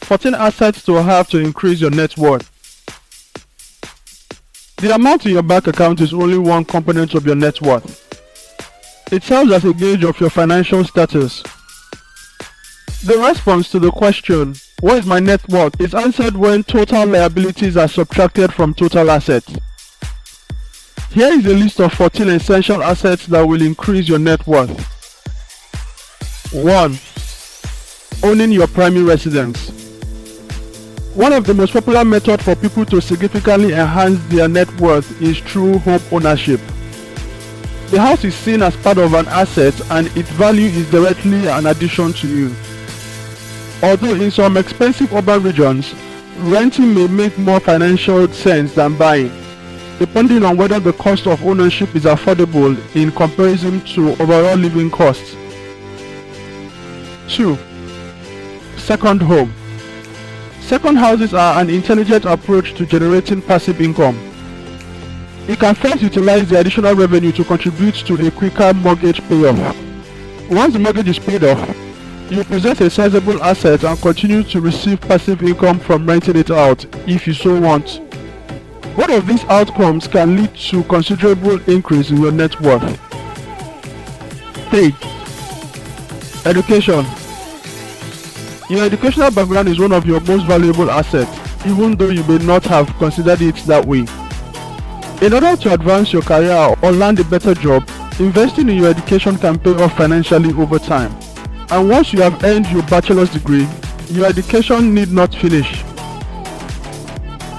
14 assets to have to increase your net worth. The amount in your bank account is only one component of your net worth. It serves as a gauge of your financial status. The response to the question, "What is my net worth?" is answered when total liabilities are subtracted from total assets. Here is a list of 14 essential assets that will increase your net worth. 1. Owning your primary residence. One of the most popular methods for people to significantly enhance their net worth is through home ownership. The house is seen as part of an asset and its value is directly an addition to you. Although in some expensive urban regions, renting may make more financial sense than buying, depending on whether the cost of ownership is affordable in comparison to overall living costs. 2. Second home. Second houses are an intelligent approach to generating passive income. You can first utilize the additional revenue to contribute to a quicker mortgage payoff. Once the mortgage is paid off, you possess a sizable asset and continue to receive passive income from renting it out if you so want. Both of these outcomes can lead to considerable increase in your net worth. 3. Education. Your educational background is one of your most valuable assets, even though you may not have considered it that way. In order to advance your career or land a better job, investing in your education can pay off financially over time. And once you have earned your bachelor's degree, your education need not finish.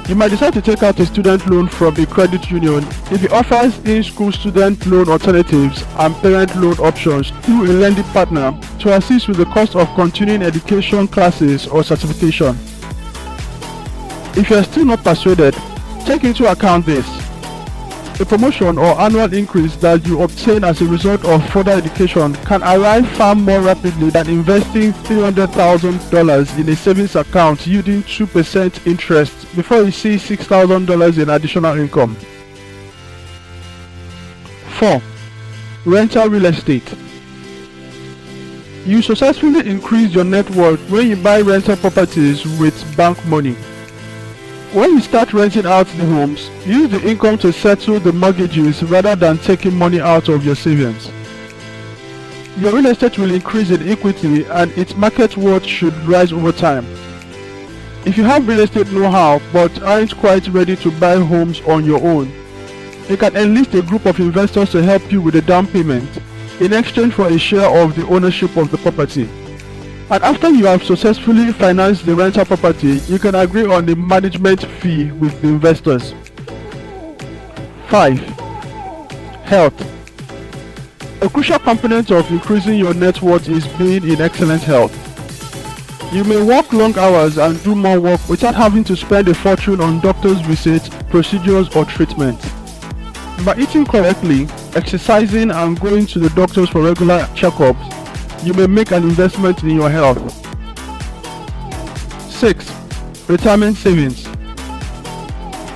You might decide to take out a student loan from a credit union if it offers in-school student loan alternatives and parent loan options through a lending partner to assist with the cost of continuing education classes or certification. If you are still not persuaded, take into account this. A promotion or annual increase that you obtain as a result of further education can arrive far more rapidly than investing $300,000 in a savings account yielding 2% interest before you see $6,000 in additional income. 4. Rental real estate. You successfully increase your net worth when you buy rental properties with bank money. When you start renting out the homes, use the income to settle the mortgages rather than taking money out of your savings. Your real estate will increase in equity and its market worth should rise over time. If you have real estate know-how but aren't quite ready to buy homes on your own, you can enlist a group of investors to help you with the down payment in exchange for a share of the ownership of the property. And after you have successfully financed the rental property, you can agree on the management fee with the investors. 5. Health. A crucial component of increasing your net worth is being in excellent health. You may work long hours and do more work without having to spend a fortune on doctor's visits, procedures, or treatment. By eating correctly, exercising, and going to the doctors for regular checkups, you may make an investment in your health. 6. Retirement savings.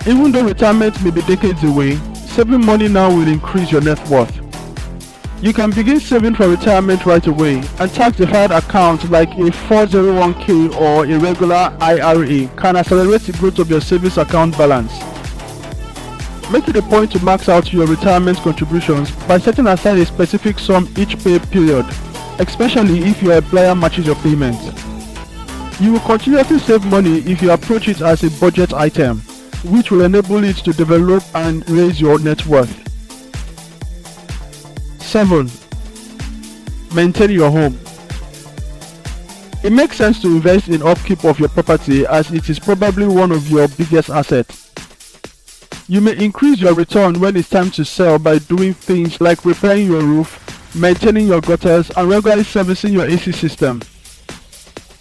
Even though retirement may be decades away, saving money now will increase your net worth. You can begin saving for retirement right away, and tax-deferred accounts like a 401k or a regular IRA can accelerate the growth of your savings account balance. Make it a point to max out your retirement contributions by setting aside a specific sum each pay period, especially if your employer matches your payment. You will continuously save money if you approach it as a budget item, which will enable it to develop and raise your net worth. 7. Maintain your home. It makes sense to invest in upkeep of your property as it is probably one of your biggest assets. You may increase your return when it's time to sell by doing things like repairing your roof, maintaining your gutters, and regularly servicing your AC system.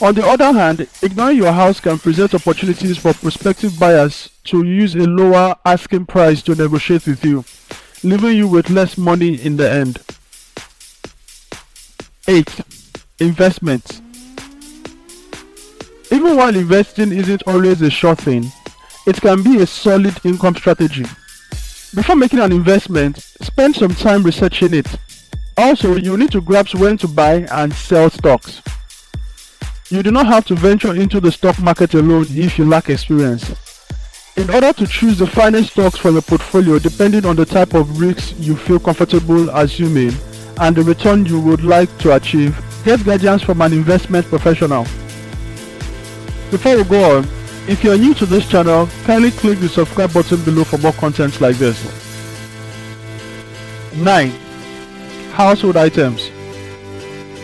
On the other hand, ignoring your house can present opportunities for prospective buyers to use a lower asking price to negotiate with you, leaving you with less money in the end. 8. Investments. Even while investing isn't always a sure thing, it can be a solid income strategy. Before making an investment, spend some time researching it. Also, you need to grasp when to buy and sell stocks. You do not have to venture into the stock market alone if you lack experience. In order to choose the finest stocks for your portfolio depending on the type of risks you feel comfortable assuming and the return you would like to achieve, get guidance from an investment professional. Before we go on, if you are new to this channel, kindly click the subscribe button below for more content like this. 9. Household items.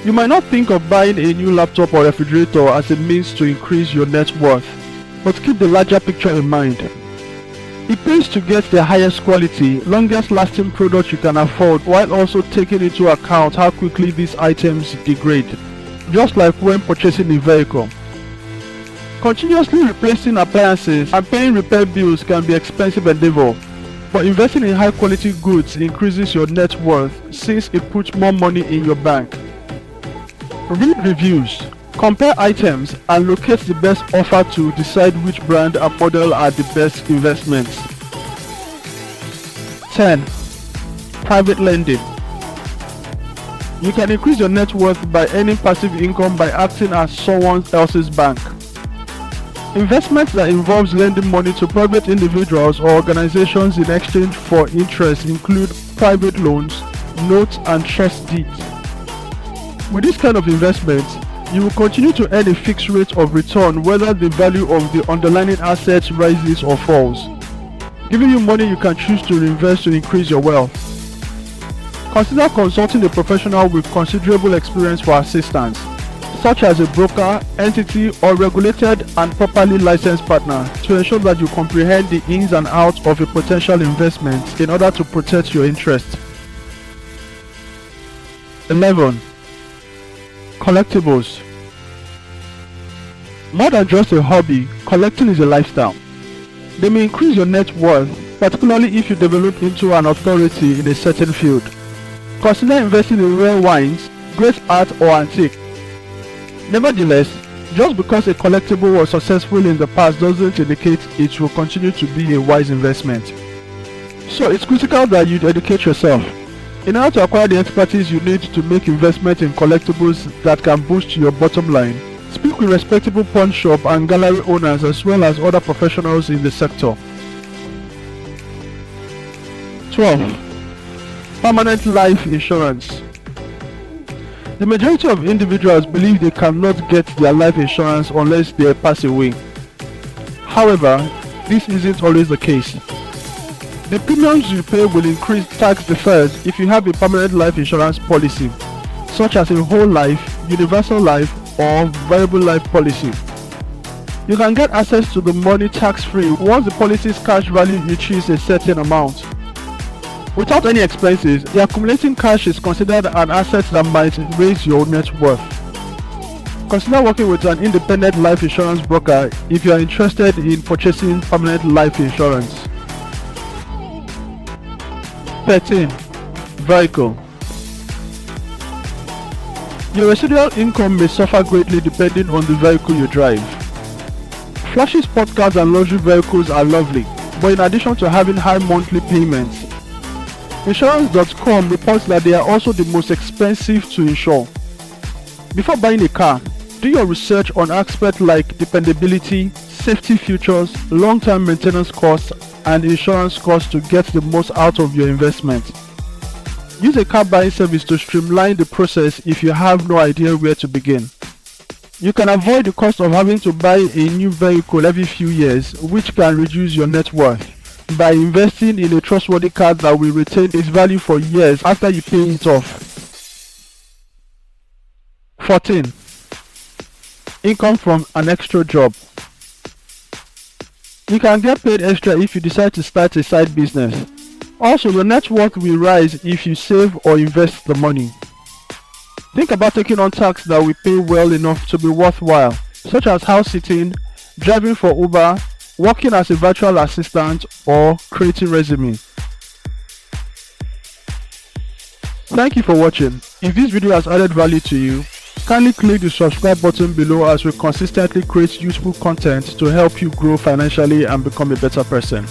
You might not think of buying a new laptop or refrigerator as a means to increase your net worth, but keep the larger picture in mind. It pays to get the highest quality, longest lasting product you can afford while also taking into account how quickly these items degrade, just like when purchasing a vehicle. Continuously replacing appliances and paying repair bills can be expensive endeavor, but investing in high quality goods increases your net worth since it puts more money in your bank. Read reviews, compare items, and locate the best offer to decide which brand and model are the best investments. 10. Private lending. You can increase your net worth by earning passive income by acting as someone else's bank. Investments that involves lending money to private individuals or organizations in exchange for interest include private loans, notes, and trust deeds. With this kind of investment, you will continue to earn a fixed rate of return whether the value of the underlying assets rises or falls, giving you money you can choose to reinvest to increase your wealth. Consider consulting a professional with considerable experience for assistance, such as a broker, entity, or regulated and properly licensed partner, to ensure that you comprehend the ins and outs of a potential investment in order to protect your interests. 11. Collectibles. More than just a hobby, collecting is a lifestyle. They may increase your net worth, particularly if you develop into an authority in a certain field. Consider investing in rare wines, great art, or antique. Nevertheless, just because a collectible was successful in the past doesn't indicate it will continue to be a wise investment. So it's critical that you educate yourself. In order to acquire the expertise you need to make investment in collectibles that can boost your bottom line, speak with respectable pawn shop and gallery owners as well as other professionals in the sector. 12. Permanent life insurance. The majority of individuals believe they cannot get their life insurance unless they pass away. However, this isn't always the case. The premiums you pay will increase tax deferred if you have a permanent life insurance policy, such as a whole life, universal life, or variable life policy. You can get access to the money tax-free once the policy's cash value reaches a certain amount. Without any expenses, the accumulating cash is considered an asset that might raise your net worth. Consider working with an independent life insurance broker if you are interested in purchasing permanent life insurance. 13. Vehicle. Your residual income may suffer greatly depending on the vehicle you drive. Flashy sport cars and luxury vehicles are lovely, but in addition to having high monthly payments, Insurance.com reports that they are also the most expensive to insure. Before buying a car, do your research on aspects like dependability, safety features, long-term maintenance costs, and insurance costs to get the most out of your investment. Use a car buying service to streamline the process if you have no idea where to begin. You can avoid the cost of having to buy a new vehicle every few years, which can reduce your net worth, by investing in a trustworthy car that will retain its value for years after you pay it off. 14. Income from an extra job. You can get paid extra if you decide to start a side business. Also, your net worth will rise if you save or invest the money. Think about taking on tasks that will pay well enough to be worthwhile, such as house sitting, driving for Uber, working as a virtual assistant, or creating resume. Thank you for watching. If this video has added value to you, kindly click the subscribe button below as we consistently create useful content to help you grow financially and become a better person.